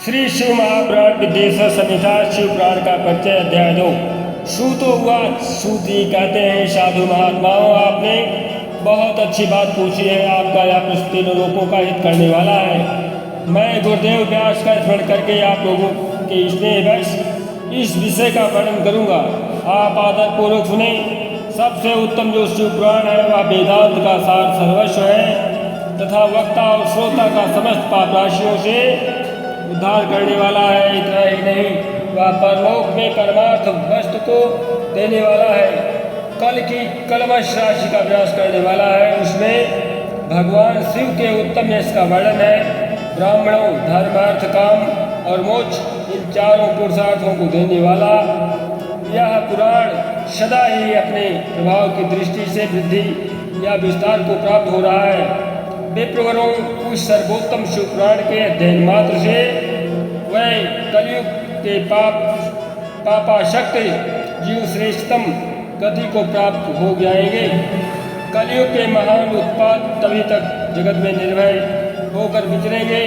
श्री शिव महापुराण विद्येश्वर संहिता शिव पुराण का परिचय अध्याय 2। सूतो हुआ। सूत जी कहते हैं, साधु महात्माओं, आपने बहुत अच्छी बात पूछी है। आपका यह प्रश्न तीनों लोगों का हित करने वाला है। मैं गुरुदेव व्यास का स्मरण करके आप लोगों के स्नेहवश इस विषय का वर्णन करूँगा। आप आदरपूर्वक सुने। सबसे उत्तम जो शिव पुराण है वह वेदांत का सार सर्वस्व है तथा वक्ता और श्रोता का समस्त पाप राशियों से उद्धार करने वाला है। इतना ही नहीं, वह परलोक में परमार्थ वस्तु को देने वाला है। कल की कलमश राशि का विनाश करने वाला है। उसमें भगवान शिव के उत्तम यश का वर्णन है। ब्राह्मणों, धर्म, अर्थ, काम और मोक्ष, इन चारों पुरुषार्थों को देने वाला यह पुराण सदा ही अपने प्रभाव की दृष्टि से वृद्धि या विस्तार को प्राप्त हो रहा है। विप्रवरों, उस सर्वोत्तम शिव पुराण के अध्ययन मात्र से वह कलयुग के पापाशक्त जीव श्रेष्ठतम गति को प्राप्त हो जाएंगे। कलयुग के महान उत्पाद तभी तक जगत में निर्भय होकर विचरेंगे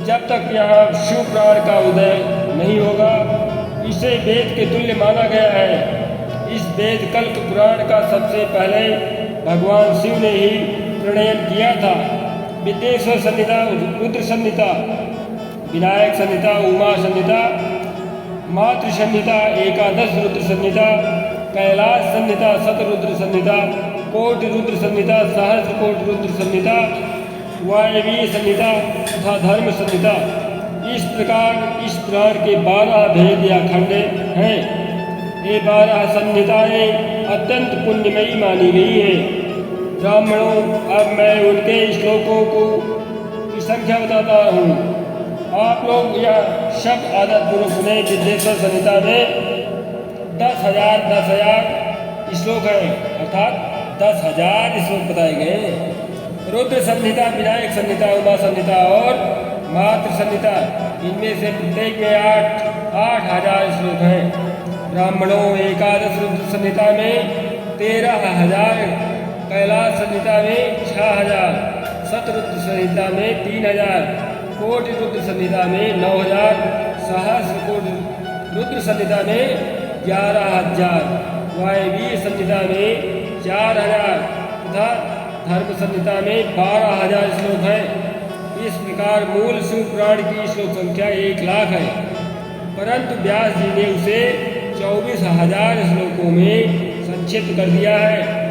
जब तक यहाँ शिव पुराण का उदय नहीं होगा। इसे वेद के तुल्य माना गया है। इस वेद कल्प पुराण का सबसे पहले भगवान शिव ने ही प्रणयन किया था। विद्येश्वर संहिता, रुद्र संहिता, विनायक संहिता, उमा संहिता, मातृ संहिता, एकादश रुद्र संहिता, कैलाश संहिता, शतरुद्र संहिता, कोटि रुद्र संहिता, सहस्र कोटि रुद्र संहिता, वायवीय संहिता तथा धर्म संहिता। इस प्रकार इस पुराण के 12 भेद या खंड हैं। ये 12 संहिताएँ अत्यंत पुण्यमयी मानी गई है। ब्राह्मणों, अब मैं उनके श्लोकों की संख्या बताता हूँ। आप लोग यह शब्द आदरपूर्वक सुने। विद्येश्वर संहिता में 10,000 श्लोक हैं, अर्थात 10,000 श्लोक बताए गए। रुद्र संहिता, विनायक संहिता, उमा संहिता और मातृ संहिता, इनमें से प्रत्येक में 8,000 श्लोक हैं। ब्राह्मणों, एकादश रुद्र संहिता में 13,000, कैलाश संहिता में 6,000, शतरुद्र संहिता में 3,000, कोटि रुद्र संहिता में 9,000, सहस्र कोटि रुद्र संहिता में 11,000, वायवीय संहिता में 4,000 तथा धर्म संहिता में 12,000 श्लोक हैं। इस प्रकार मूल शिव पुराण की श्लोक संख्या 1,00,000 है, परंतु व्यास जी ने उसे 24,000 श्लोकों में संक्षिप्त कर दिया है।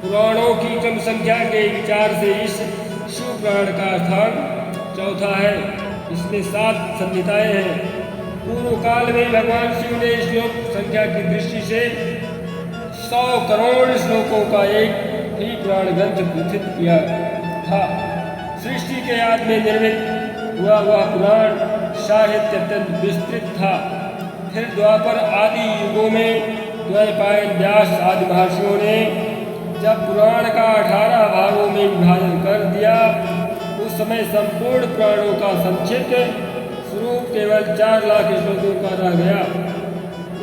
पुराणों की क्रम संख्या के विचार से इस शिव पुराण का स्थान चौथा है। इसमें 7 संहिताएँ हैं। पूर्व काल में भगवान शिव ने श्लोक संख्या की दृष्टि से 100 करोड़ श्लोकों का एक ही पुराण ग्रंथ प्रसिद्ध किया था। सृष्टि के आदि में निर्मित हुआ वह पुराण साहित्य अत्यंत विस्तृत था। फिर द्वापर आदि युगों में द्वैपायन, व्यास आदि महर्षियों ने जब पुराण का 18 भागों में विभाजन कर दिया, उस समय संपूर्ण पुराणों का संक्षिप्त स्वरूप केवल 4 लाख श्लोकों का रह गया।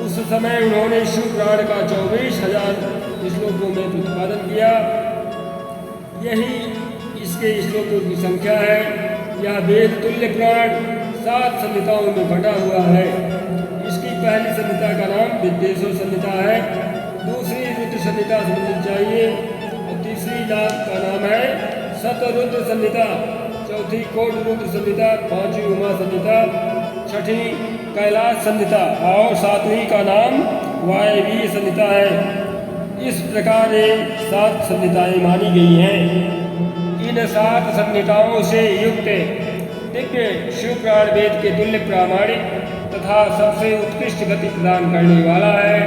उस समय उन्होंने शिव पुराण का 24,000 श्लोकों में प्रतिपादन किया। यही इसके श्लोकों की संख्या है। यह वेद तुल्य पुराण 7 संहिताओं में बटा हुआ है। इसकी पहली संहिता का नाम विद्येश्वर संहिता है, दूसरी रुद्र संहिता समझनी चाहिए और तीसरी का नाम है शतरुद्र संहिता, चौथी कोटि रुद्र संहिता, 5वीं उमा संहिता, 6वीं कैलाश संहिता और 7वीं का नाम वायवीय संहिता है। इस प्रकार ये 7 संहिताएँ मानी गई हैं। इन 7 संहिताओं से युक्त दिव्य शिव पुराण वेद के तुल्य प्रामाणिक तथा सबसे उत्कृष्ट गति प्रदान करने वाला है।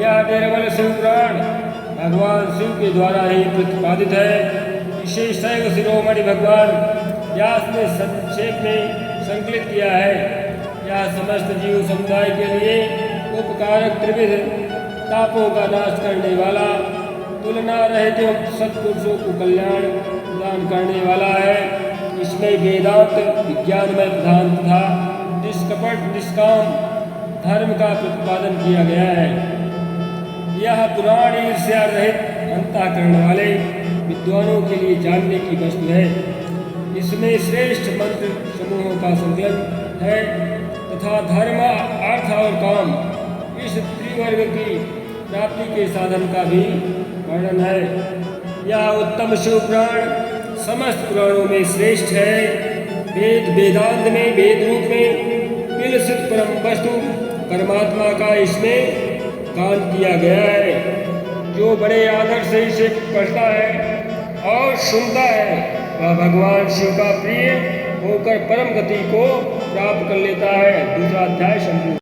यह निर्मल शिव पुराण भगवान शिव के द्वारा ही प्रतिपादित है। इसे शैव शिरोमणि भगवान व्यास ने संक्षेप में संकलित किया है। यह समस्त जीव समुदाय के लिए उपकारक, त्रिविध तापों का नाश करने वाला, तुलना रहित सत्पुरुषों को कल्याण प्रदान करने वाला है। इसमें वेदांत विज्ञान में प्रधान तथा निष्कपट निष्काम धर्म का प्रतिपादन किया गया है। यह पुराण ईर्ष्या रहित अंतःकरण वाले विद्वानों के लिए जानने की वस्तु है। इस इसमें श्रेष्ठ मंत्र समूहों का संकलन है तथा धर्म, अर्थ और काम इस त्रिवर्ग की प्राप्ति के साधन का भी वर्णन है। यह उत्तम शिव पुराण समस्त पुराणों में श्रेष्ठ है। वेद वेदांत में वेद रूप में पिलसित परम वस्तु परमात्मा का इसमें गान किया गया है। जो बड़े आदर से इसे पढ़ता है और सुनता है वह भगवान शिव का प्रिय होकर परम गति को प्राप्त कर लेता है। दूसरा अध्याय संपूर्ण।